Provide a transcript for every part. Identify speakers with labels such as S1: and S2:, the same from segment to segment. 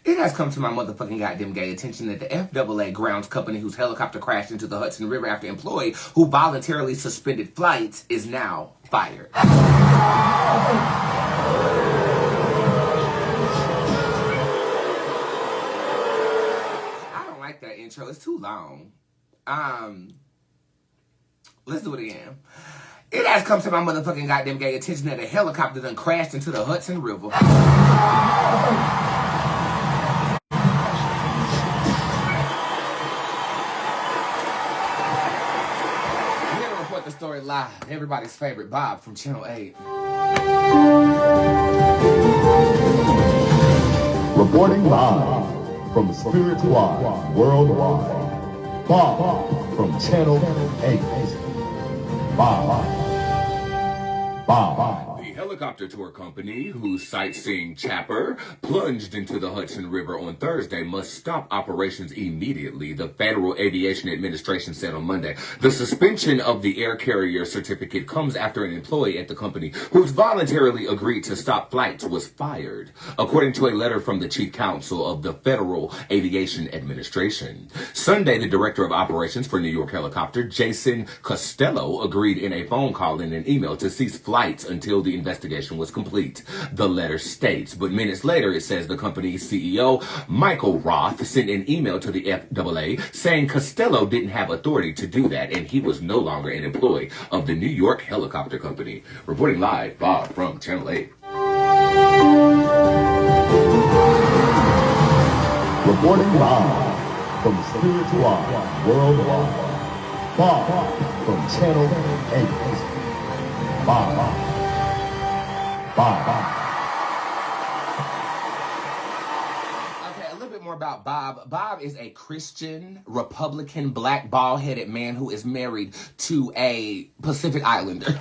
S1: It has come to my motherfucking goddamn gay attention that the FAA grounds company whose helicopter crashed into the Hudson River after employee who voluntarily suspended flights is now fired. I don't like that intro. It's too long. Let's do it again. It has come to my motherfucking goddamn gay attention that a helicopter done crashed into the Hudson River. The story live. Everybody's favorite Bob from Channel 8.
S2: Reporting live from Spirit Live Worldwide. Bob from Channel 8. Bob.
S1: The helicopter tour company, whose sightseeing chopper plunged into the Hudson River on Thursday, must stop operations immediately, the Federal Aviation Administration said on Monday. The suspension of the air carrier certificate comes after an employee at the company, who's voluntarily agreed to stop flights, was fired, according to a letter from the chief counsel of the Federal Aviation Administration. Sunday, the director of operations for New York Helicopter, Jason Costello, agreed in a phone call and an email to cease flights until the investigation was complete, the letter states. But minutes later, it says the company's CEO, Michael Roth, sent an email to the FAA saying Costello didn't have authority to do that and he was no longer an employee of the New York Helicopter Company. Reporting live, Bob from Channel 8.
S2: Reporting live from Spirit Live Worldwide. Bob from Channel 8. Bob.
S1: Okay, a little bit more about Bob. Bob is a Christian, Republican, black, bald-headed man who is married to a Pacific Islander.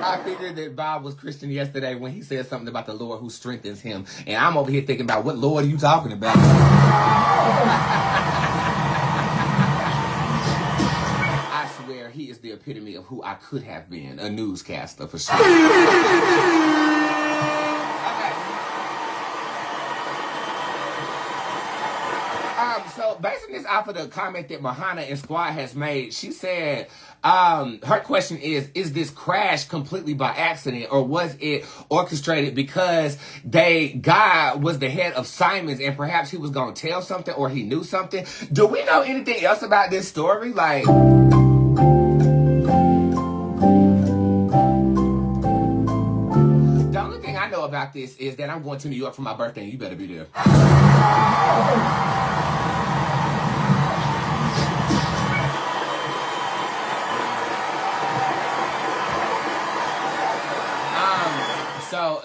S1: I figured that Bob was Christian yesterday when he said something about the Lord who strengthens him. And I'm over here thinking about, what Lord are you talking about? I swear he is the epitome of who I could have been, a newscaster for sure. So basing this off of the comment that Mahana and Squad has made, she said, her question is this crash completely by accident or was it orchestrated because God was the head of Simon's and perhaps he was going to tell something or he knew something? Do we know anything else about this story? Like, the only thing I know about this is that I'm going to New York for my birthday and you better be there.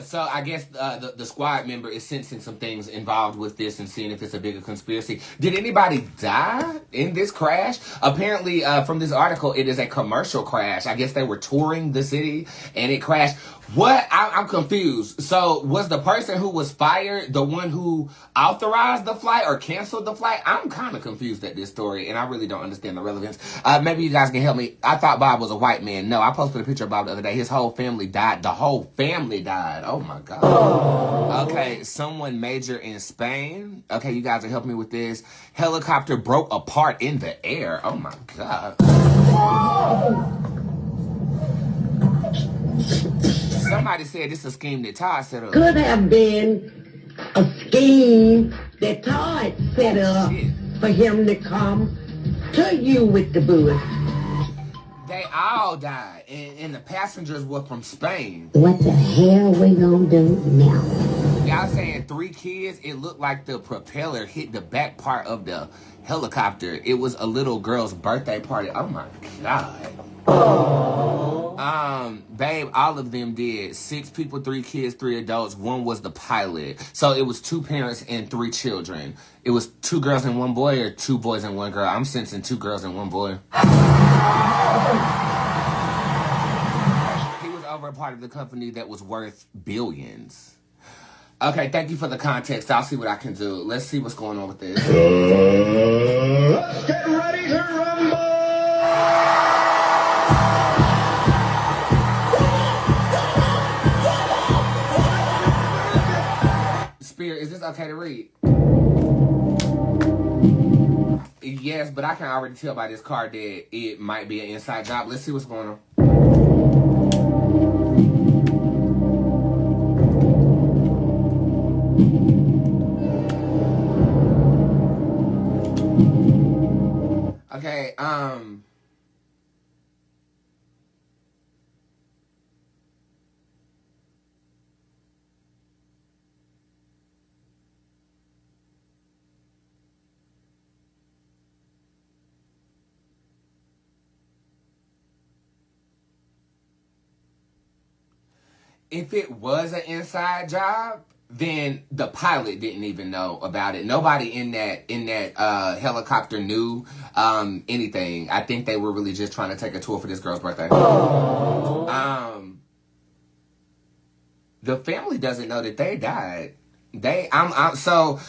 S1: So I guess the squad member is sensing some things involved with this and seeing if it's a bigger conspiracy. Did anybody die in this crash? Apparently, from this article, it is a commercial crash. I guess they were touring the city and it crashed. What? I'm confused. So was the person who was fired the one who authorized the flight or canceled the flight? I'm kind of confused at this story and I really don't understand the relevance. Maybe you guys can help me. I thought Bob was a white man. No, I posted a picture of Bob the other day. His whole family died. The whole family died. Oh my God. Okay, someone major in Spain. Okay, you guys are helping me with this. Helicopter broke apart in the air. Oh my God. Somebody said this is a scheme that Todd set up.
S3: Could have been a scheme that Todd set up for him to come to you with the Bootz.
S1: They all died, and the passengers were from Spain.
S3: What the hell we gonna do now?
S1: Y'all saying 3 kids? It looked like the propeller hit the back part of the helicopter. It was a little girl's birthday party. Oh my God. Babe, all of them did. 6 people, 3 kids, 3 adults. 1 was the pilot. So it was 2 parents and 3 children. It was 2 girls and 1 boy or 2 boys and 1 girl. I'm sensing 2 girls and 1 boy. He was over a part of the company that was worth billions. Okay, thank you for the context. I'll see what I can do. Let's see what's going on with this.
S2: Let's get ready to rumble!
S1: Spirit, is this okay to read? Yes, but I can already tell by this card that it might be an inside job. Let's see what's going on. Okay, if it was an inside job, then the pilot didn't even know about it. Nobody in that helicopter knew anything. I think they were really just trying to take a tour for this girl's birthday. The family doesn't know that they died. So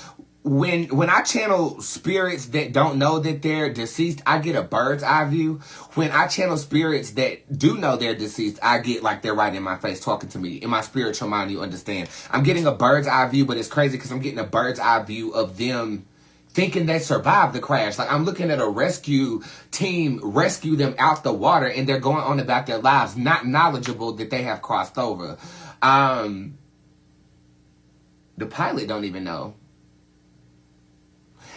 S1: when I channel spirits that don't know that they're deceased, I get a bird's eye view. When I channel spirits that do know they're deceased, I get like they're right in my face talking to me. In my spiritual mind, you understand. I'm getting a bird's eye view, but it's crazy because I'm getting a bird's eye view of them thinking they survived the crash. Like I'm looking at a rescue team rescue them out the water and they're going on about their lives, not knowledgeable that they have crossed over. The pilot don't even know.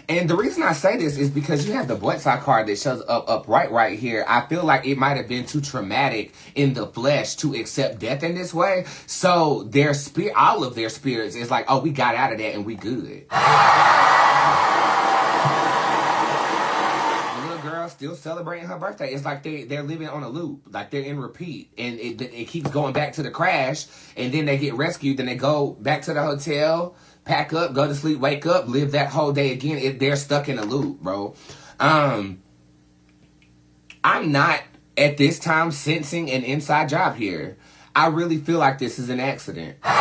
S1: And the reason I say this is because you have the Bootz card that shows up right here. I feel like it might have been too traumatic in the flesh to accept death in this way. So their spirit, all of their spirits is like, oh, we got out of that and we good. The little girl still celebrating her birthday. It's like they're living on a loop. Like they're in repeat. And it keeps going back to the crash. And then they get rescued. Then they go back to the hotel. Pack up, go to sleep, wake up, live that whole day again. They're stuck in a loop, bro. I'm not, at this time, sensing an inside job here. I really feel like this is an accident. I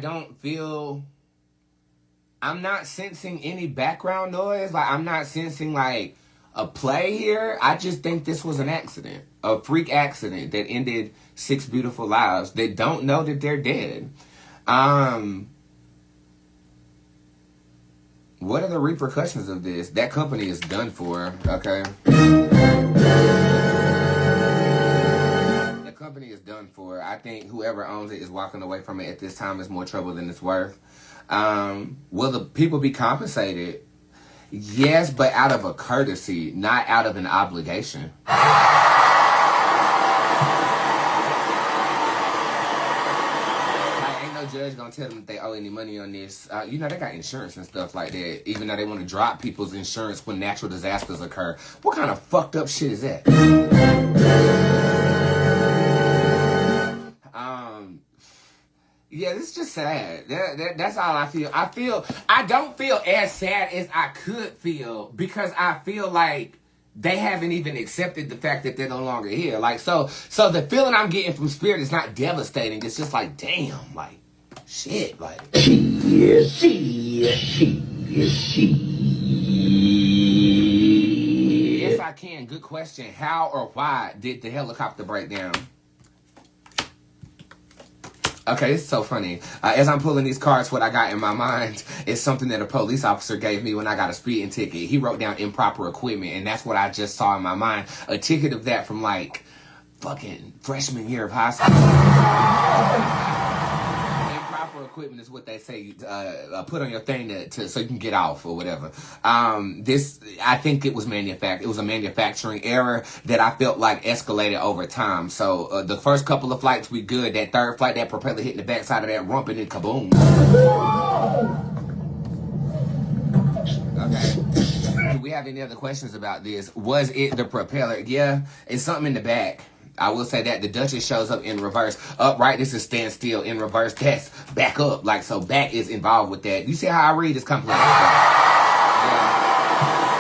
S1: don't feel... I'm not sensing any background noise. Like, I'm not sensing, like, a play here. I just think this was an accident. A freak accident that ended 6 beautiful lives that don't know that they're dead. What are the repercussions of this? That company is done for, okay? The company is done for. I think whoever owns it is walking away from it at this time is more trouble than it's worth. Will the people be compensated? Yes, but out of a courtesy, not out of an obligation. Like, ain't no judge gonna tell them that they owe any money on this. You know, they got insurance and stuff like that, even though they want to drop people's insurance when natural disasters occur. What kind of fucked up shit is that? Yeah, this is just sad. That's all I feel. I don't feel as sad as I could feel because I feel like they haven't even accepted the fact that they're no longer here. Like, so the feeling I'm getting from Spirit is not devastating. It's just like, damn, like, shit, like. Yes, I can. Good question. How or why did the helicopter break down? Okay, it's so funny. As I'm pulling these cards, what I got in my mind is something that a police officer gave me when I got a speeding ticket. He wrote down improper equipment, and that's what I just saw in my mind. A ticket of that from, like, fucking freshman year of high school. Improper equipment is what they say, put on your thing so you can get off or whatever. I think it was manufactured. It was a manufacturing error that I felt like escalated over time. So the first couple of flights we good. That third flight, that propeller hitting the backside of that rump and then kaboom. Okay. Do we have any other questions about this? Was it the propeller? Yeah, it's something in the back. I will say that the Duchess shows up in reverse. Upright, this is stand still. In reverse, that's back up. Like, so back is involved with that. You see how I read? It's complex. Yeah.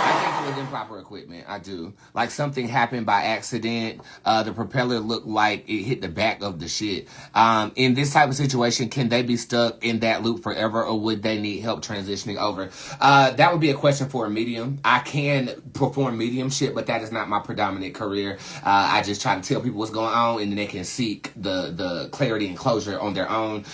S1: I think it was improper. proper equipment. I do. Like something happened by accident. The propeller looked like it hit the back of the shit. In this type of situation, can they be stuck in that loop forever, or would they need help transitioning over? That would be a question for a medium. I can perform mediumship, but that is not my predominant career. I just try to tell people what's going on, and then they can seek the clarity and closure on their own.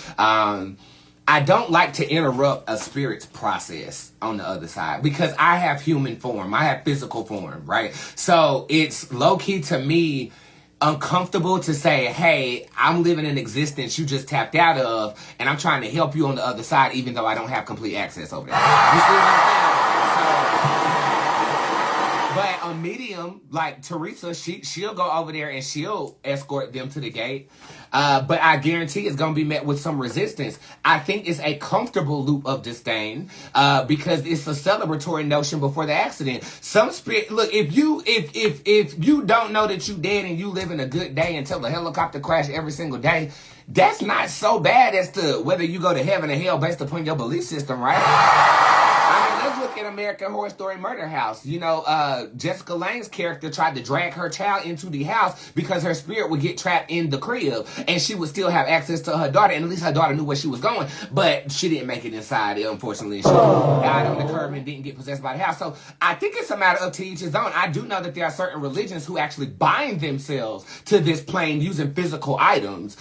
S1: I don't like to interrupt a spirit's process on the other side because I have human form. I have physical form, right? So it's low-key to me uncomfortable to say, hey, I'm living an existence you just tapped out of, and I'm trying to help you on the other side even though I don't have complete access over there. You see what I'm saying? But a medium like Teresa, she'll go over there and she'll escort them to the gate. But I guarantee it's going to be met with some resistance. I think it's a comfortable loop of disdain because it's a celebratory notion before the accident. Some spirit, look, if you don't know that you dead and you living a good day until the helicopter crash every single day, that's not so bad as to whether you go to heaven or hell based upon your belief system, right? I mean, let's look at American Horror Story Murder House. You know, Jessica Lange's character tried to drag her child into the house because her spirit would get trapped in the crib, and she would still have access to her daughter, and at least her daughter knew where she was going, but she didn't make it inside, unfortunately. She died on the curb and didn't get possessed by the house. So I think it's a matter of to each his own. I do know that there are certain religions who actually bind themselves to this plane using physical items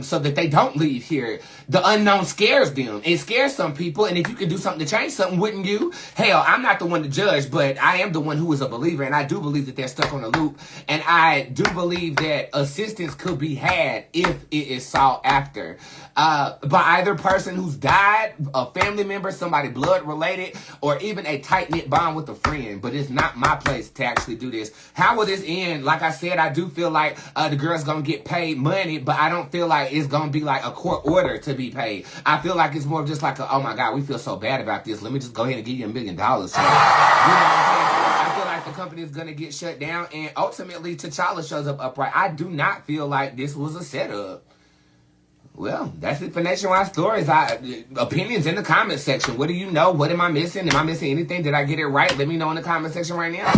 S1: so that they don't leave here. The unknown scares them. It scares some people, and if you could do something to change something, wouldn't you? Hell, I'm not the one to judge, but I am the one who is a believer, and I do believe that they're stuck on a loop, and I do believe that assistance could be had if it is sought after by either person who's died, a family member, somebody blood related, or even a tight-knit bond with a friend. But it's not my place to actually do this. How will this end? Like I said, I do feel like the girl's gonna get paid money, but I don't feel like it's gonna be like a court order to be paid. I feel like it's more of just like a, oh my God, we feel so bad about this, let me just go ahead and give you $1 million. You know what I'm saying? I feel like the company is going to get shut down, and ultimately T'Challa shows up upright. I do not feel like this was a setup. Well, that's it for Nationwide Stories. Opinions in the comment section. What do you know? What am I missing? Am I missing anything? Did I get it right? Let me know in the comment section right now.